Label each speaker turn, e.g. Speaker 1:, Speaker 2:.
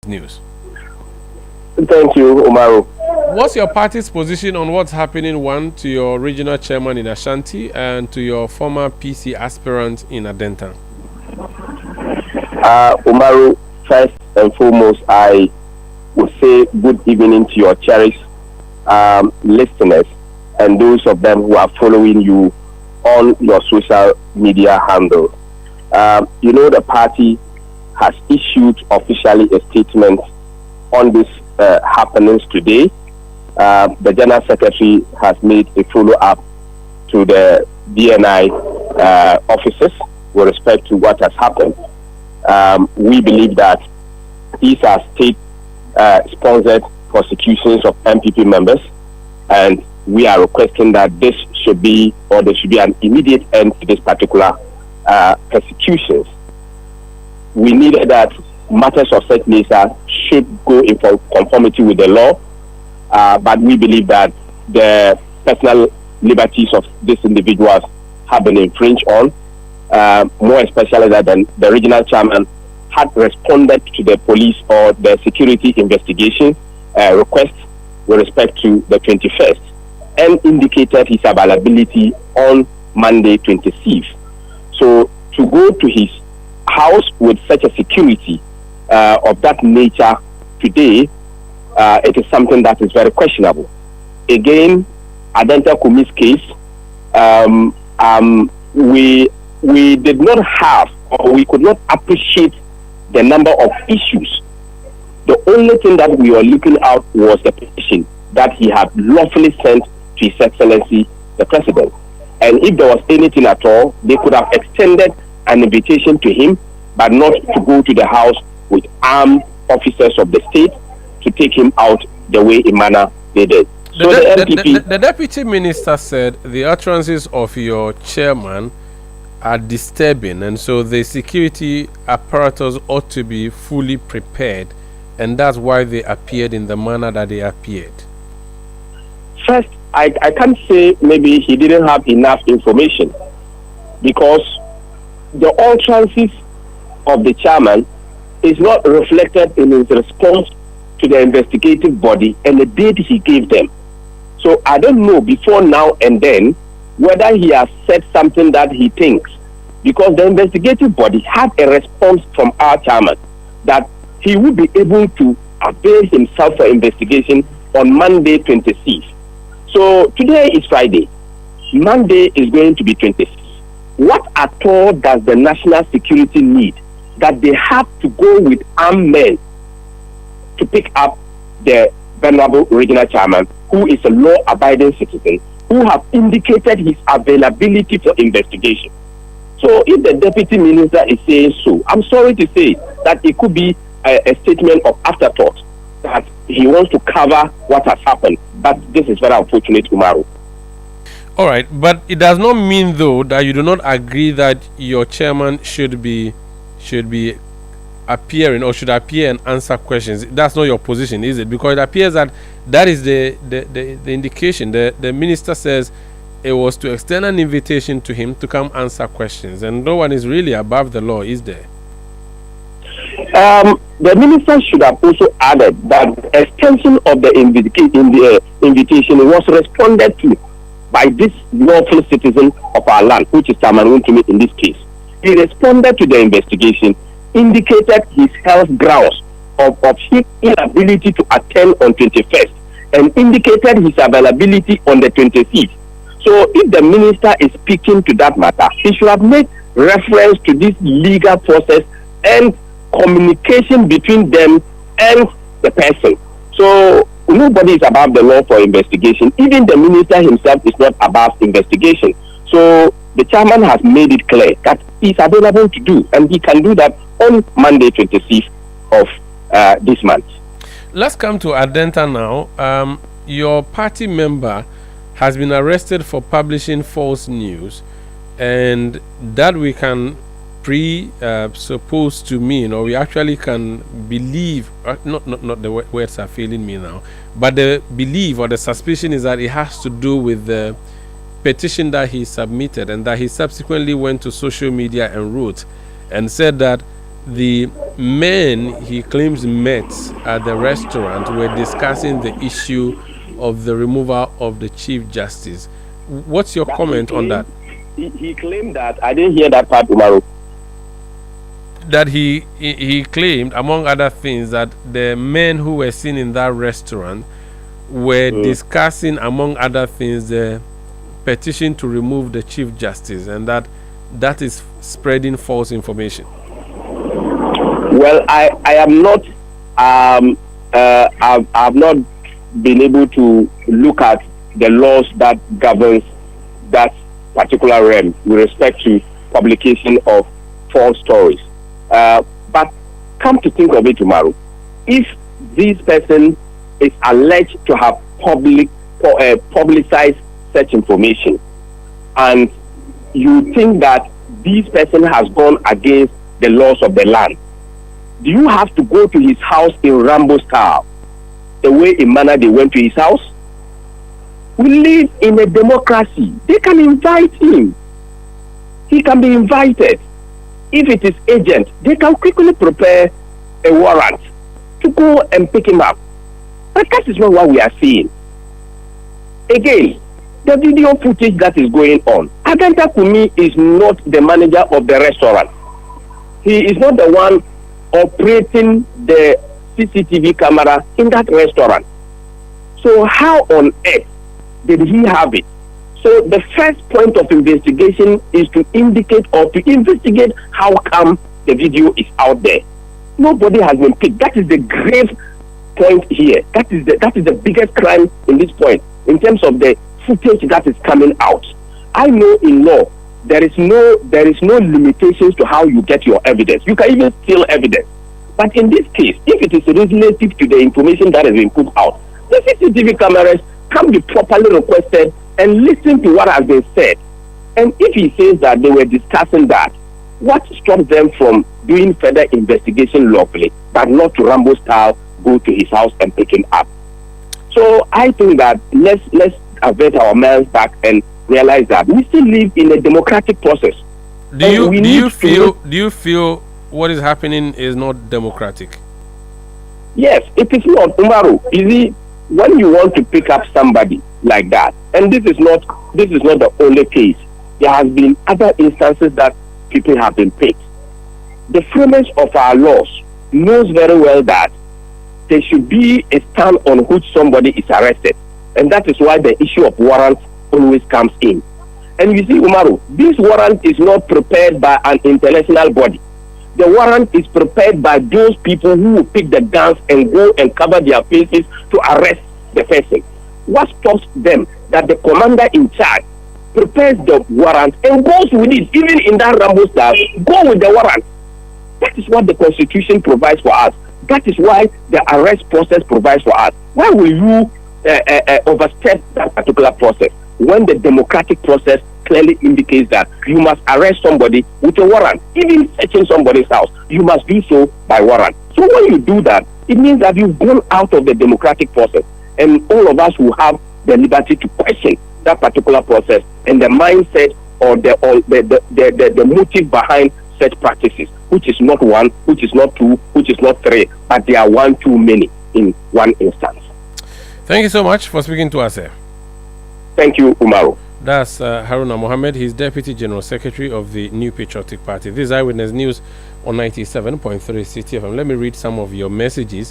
Speaker 1: News.
Speaker 2: Thank you, Umaru.
Speaker 1: What's your party's position on what's happening, one, to your regional chairman in Ashanti and to your former PC aspirant in Adenta?
Speaker 2: Umaru, first and foremost, I would say good evening to your cherished listeners and those of them who are following you on your social media handle. The party has issued officially a statement on this happenings today. The General Secretary has made a follow-up to the DNI officers with respect to what has happened. We believe that these are state-sponsored prosecutions of NPP members, and we are requesting that there should be an immediate end to this particular persecutions. We needed that matters of such nature should go in conformity with the law, but we believe that the personal liberties of these individuals have been infringed on, more especially that the regional chairman had responded to the police or the security investigation request with respect to the 21st and indicated his availability on Monday 26th. So to go to his house with such a security of that nature today, it is something that is very questionable. Again, Adenta Kumi's case, we did not have, or we could not appreciate the number of issues. The only thing that we were looking at was the petition that he had lawfully sent to His Excellency the President. And if there was anything at all, they could have extended an invitation to him, but not to go to the house with armed officers of the state to take him out the way in manner they did. So
Speaker 1: the deputy minister said the utterances of your chairman are disturbing, and so the security apparatus ought to be fully prepared, and that's why they appeared in the manner that they appeared.
Speaker 2: First, I can't say maybe he didn't have enough information, because the utterances of the chairman is not reflected in his response to the investigative body and the date he gave them. So I don't know before now and then whether he has said something that he thinks, because the investigative body had a response from our chairman that he would be able to avail himself for investigation on Monday 26th. So today is Friday. Monday is going to be 26th. What at all does the national security need that they have to go with armed men to pick up the venerable regional chairman, who is a law-abiding citizen, who have indicated his availability for investigation? So if the deputy minister is saying so, I'm sorry to say that it could be a statement of afterthought, that he wants to cover what has happened. But this is very unfortunate, Umaru.
Speaker 1: All right, but it does not mean, though, that you do not agree that your chairman should be appearing or should appear and answer questions. That's not your position, is it? Because it appears that is the indication. The minister says it was to extend an invitation to him to come answer questions, and no one is really above the law, is there?
Speaker 2: The minister should have also added that the extension of the invitation was responded to by this lawful citizen of our land, which is Wontumi in this case. He responded to the investigation, indicated his health grounds of his inability to attend on 21st, and indicated his availability on the 25th. So if the minister is speaking to that matter, he should have made reference to this legal process and communication between them and the person. So nobody is above the law for investigation. Even the minister himself is not above investigation. So the chairman has made it clear that he's available to do, and he can do that on Monday 26th of this month.
Speaker 1: Let's come to Adenta now. Your party member has been arrested for publishing false news, and that we can supposed to mean, or we actually can believe, not the words are failing me now, but the belief or the suspicion is that it has to do with the petition that he submitted, and that he subsequently went to social media and wrote and said that the men he claims met at the restaurant were discussing the issue of the removal of the Chief Justice. What's your comment on that?
Speaker 2: He claimed that. I didn't hear that part, Umaru.
Speaker 1: That he claimed, among other things, that the men who were seen in that restaurant were discussing, among other things, the petition to remove the Chief Justice, and that is spreading false information.
Speaker 2: Well, I am not. I've not been able to look at the laws that governs that particular realm with respect to publication of false stories. But come to think of it, tomorrow, if this person is alleged to have publicized such information, and you think that this person has gone against the laws of the land, do you have to go to his house in Rambo style, the way in manner they went to his house? We live in a democracy. They can invite him. He can be invited. If it is urgent, they can quickly prepare a warrant to go and pick him up. But that is not what we are seeing. Again, the video footage that is going on, Aganta Kumi is not the manager of the restaurant. He is not the one operating the CCTV camera in that restaurant. So how on earth did he have it? So the first point of investigation is to indicate or to investigate how come the video is out there. Nobody has been picked. That is the grave point here. That is the biggest crime in this point in terms of the footage that is coming out. I know in law there is no limitations to how you get your evidence. You can even steal evidence. But in this case, if it is relative to the information that has been put out, the CCTV cameras can be properly requested and listen to what has been said. And if he says that they were discussing that, what stops them from doing further investigation lawfully, but not to Rambo style go to his house and pick him up? So I think that let's avert our minds back and realize that we still live in a democratic process.
Speaker 1: Do you feel what is happening is not democratic?
Speaker 2: Yes, it is not, Umaru. You see, when you want to pick up somebody like that, and this is not the only case. There has been other instances that people have been picked. The framers of our laws knows very well that there should be a stand on which somebody is arrested, and that is why the issue of warrants always comes in. And you see, Umaru, this warrant is not prepared by an international body. The warrant is prepared by those people who will pick the guns and go and cover their faces to arrest the person. What stops them? That the commander in charge prepares the warrant and goes with it, even in that Rambo style, go with the warrant. That is what the Constitution provides for us. That is why the arrest process provides for us. Why will you overstep that particular process when the democratic process clearly indicates that you must arrest somebody with a warrant? Even searching somebody's house, you must do so by warrant. So when you do that, it means that you've gone out of the democratic process, and all of us will have the liberty to question that particular process and the mindset or the motive behind such practices, which is not one, which is not two, which is not three, but they are one too many in one instance.
Speaker 1: Thank you so much for speaking to us, sir.
Speaker 2: Thank you, Umaru.
Speaker 1: That's Haruna Mohammed. He's Deputy General Secretary of the New Patriotic Party. This is Eyewitness News on 97.3 City FM. Let me read some of your messages.